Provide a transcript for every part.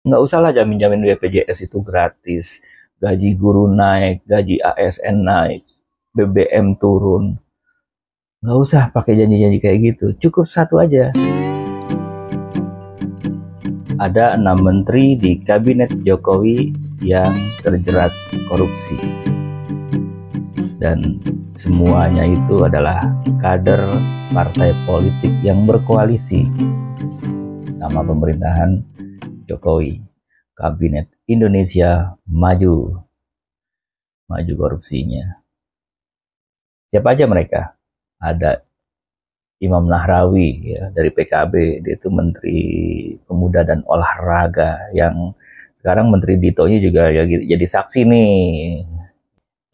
Nggak usah lah jamin-jamin BPJS itu gratis, gaji guru naik, gaji ASN naik, BBM turun. Nggak usah pakai janji-janji kayak gitu, cukup satu aja. Ada 6 menteri di kabinet Jokowi yang terjerat korupsi. Dan semuanya itu adalah kader partai politik yang berkoalisi sama pemerintahan Jokowi. Kabinet Indonesia Maju. Maju korupsinya. Siapa aja mereka? Ada Imam Nahrawi ya, dari PKB, dia itu Menteri Pemuda dan Olahraga, yang sekarang Menteri Ditonya juga ya, jadi saksi nih.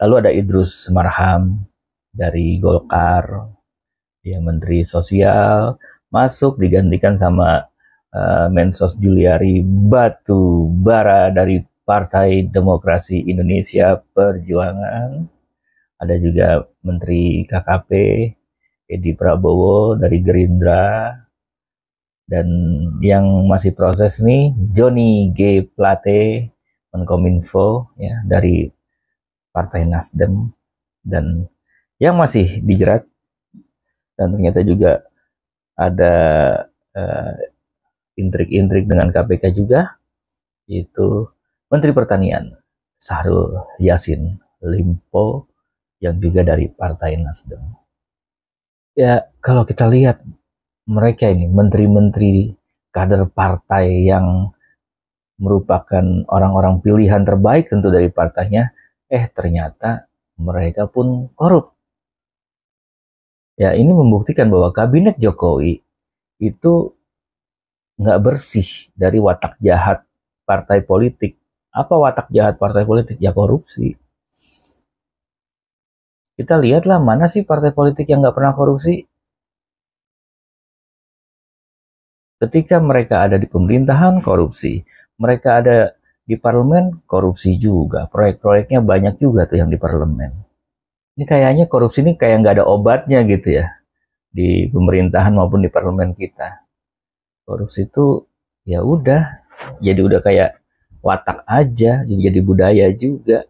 Lalu ada Idrus Marham dari Golkar, dia Menteri Sosial, masuk digantikan sama Mensos Juliari Batubara dari Partai Demokrasi Indonesia Perjuangan. Ada juga Menteri KKP Edi Prabowo dari Gerindra, dan yang masih proses nih Johnny G. Plate Menkominfo ya, dari Partai Nasdem, dan yang masih dijerat dan ternyata juga ada intrik-intrik dengan KPK juga, itu Menteri Pertanian Syahrul Yassin Limpo yang juga dari Partai Nasdem. Ya, kalau kita lihat mereka ini menteri-menteri kader partai yang merupakan orang-orang pilihan terbaik tentu dari partainya, ternyata mereka pun korup. Ya, ini membuktikan bahwa kabinet Jokowi itu nggak bersih dari watak jahat partai politik. Apa watak jahat partai politik? Ya korupsi. Kita lihatlah mana sih partai politik yang nggak pernah korupsi. Ketika mereka ada di pemerintahan, korupsi. Mereka ada di parlemen, korupsi juga. Proyek-proyeknya banyak juga tuh yang di parlemen. Ini kayaknya korupsi ini kayak nggak ada obatnya gitu ya, di pemerintahan maupun di parlemen kita. Korupsi itu ya udah, jadi udah kayak watak aja, jadi budaya juga.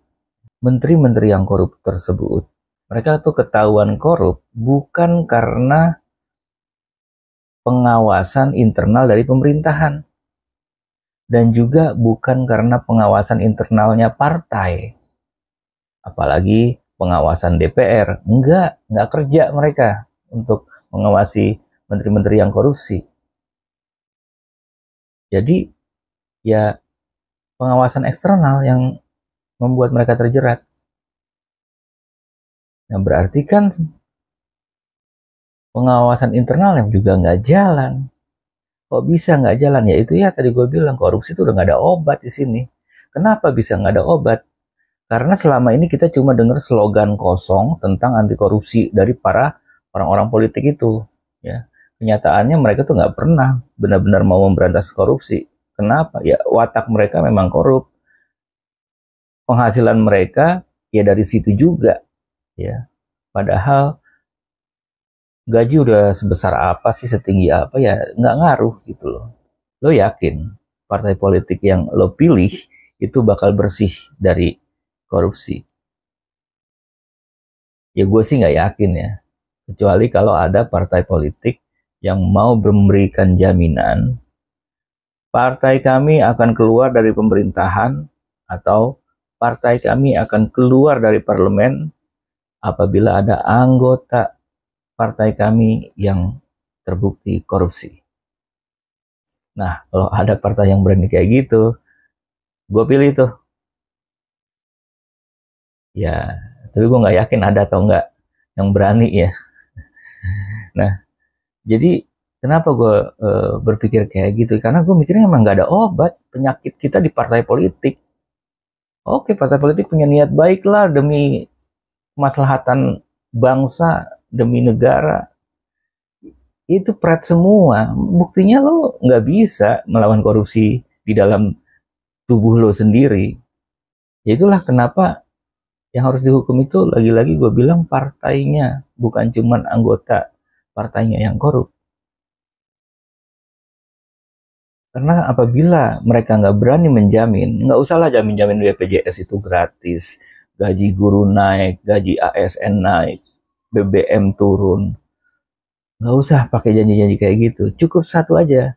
Menteri-menteri yang korup tersebut, mereka tuh ketahuan korup bukan karena pengawasan internal dari pemerintahan, dan juga bukan karena pengawasan internalnya partai, apalagi pengawasan DPR. Enggak kerja mereka untuk mengawasi menteri-menteri yang korupsi. Jadi ya pengawasan eksternal yang membuat mereka terjerat. Nah, berarti kan pengawasan internal yang juga nggak jalan. Kok bisa nggak jalan? Ya itu ya tadi gue bilang, korupsi itu udah nggak ada obat di sini. Kenapa bisa nggak ada obat? Karena selama ini kita cuma dengar slogan kosong tentang anti korupsi dari para orang-orang politik itu. Ya, kenyataannya mereka tuh nggak pernah benar-benar mau memberantas korupsi. Kenapa? Ya watak mereka memang korup. Penghasilan mereka ya dari situ juga. Ya, padahal gaji udah sebesar apa sih, setinggi apa ya, nggak ngaruh gitu loh. Lo yakin partai politik yang lo pilih itu bakal bersih dari korupsi? Ya gue sih nggak yakin ya. Kecuali kalau ada partai politik yang mau memberikan jaminan partai kami akan keluar dari pemerintahan atau partai kami akan keluar dari parlemen apabila ada anggota partai kami yang terbukti korupsi. Nah, kalau ada partai yang berani kayak gitu, gue pilih tuh. Ya, tapi gue nggak yakin ada atau nggak yang berani ya. Nah, jadi kenapa gue berpikir kayak gitu? Karena gue mikirnya emang nggak ada obat penyakit kita di partai politik. Oke, partai politik punya niat baik lah demi kemaslahatan bangsa, demi negara. Itu pret semua. Buktinya lo nggak bisa melawan korupsi di dalam tubuh lo sendiri. Ya itulah kenapa yang harus dihukum itu lagi-lagi gue bilang partainya, bukan cuman anggota partainya yang korup. Karena apabila mereka nggak berani menjamin, nggak usahlah jamin-jamin BPJS itu gratis, gaji guru naik, gaji ASN naik, BBM turun. Nggak usah pakai janji-janji kayak gitu. Cukup satu aja.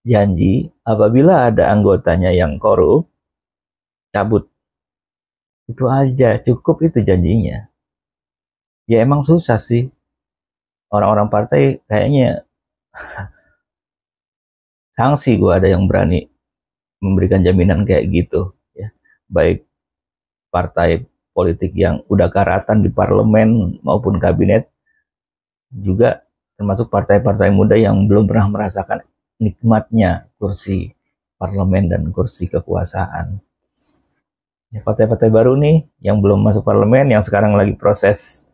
Janji, apabila ada anggotanya yang korup, cabut. Itu aja, cukup itu janjinya. Ya emang susah sih. Orang-orang partai kayaknya sanksi gue ada yang berani memberikan jaminan kayak gitu. Ya. Baik partai politik yang udah karatan di parlemen maupun kabinet, juga termasuk partai-partai muda yang belum pernah merasakan nikmatnya kursi parlemen dan kursi kekuasaan. Ya, partai-partai baru nih yang belum masuk parlemen, yang sekarang lagi proses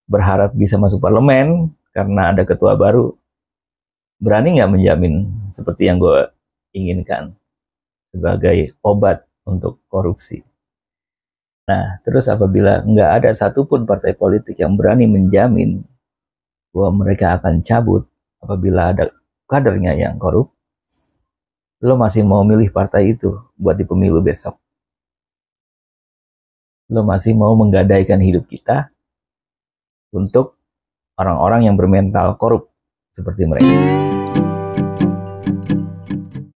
berharap bisa masuk parlemen karena ada ketua baru, berani nggak menjamin seperti yang gue inginkan sebagai obat untuk korupsi. Nah, terus apabila nggak ada satupun partai politik yang berani menjamin bahwa mereka akan cabut apabila ada kadernya yang korup, lo masih mau milih partai itu buat di pemilu besok? Lo masih mau menggadaikan hidup kita untuk orang-orang yang bermental korup seperti mereka?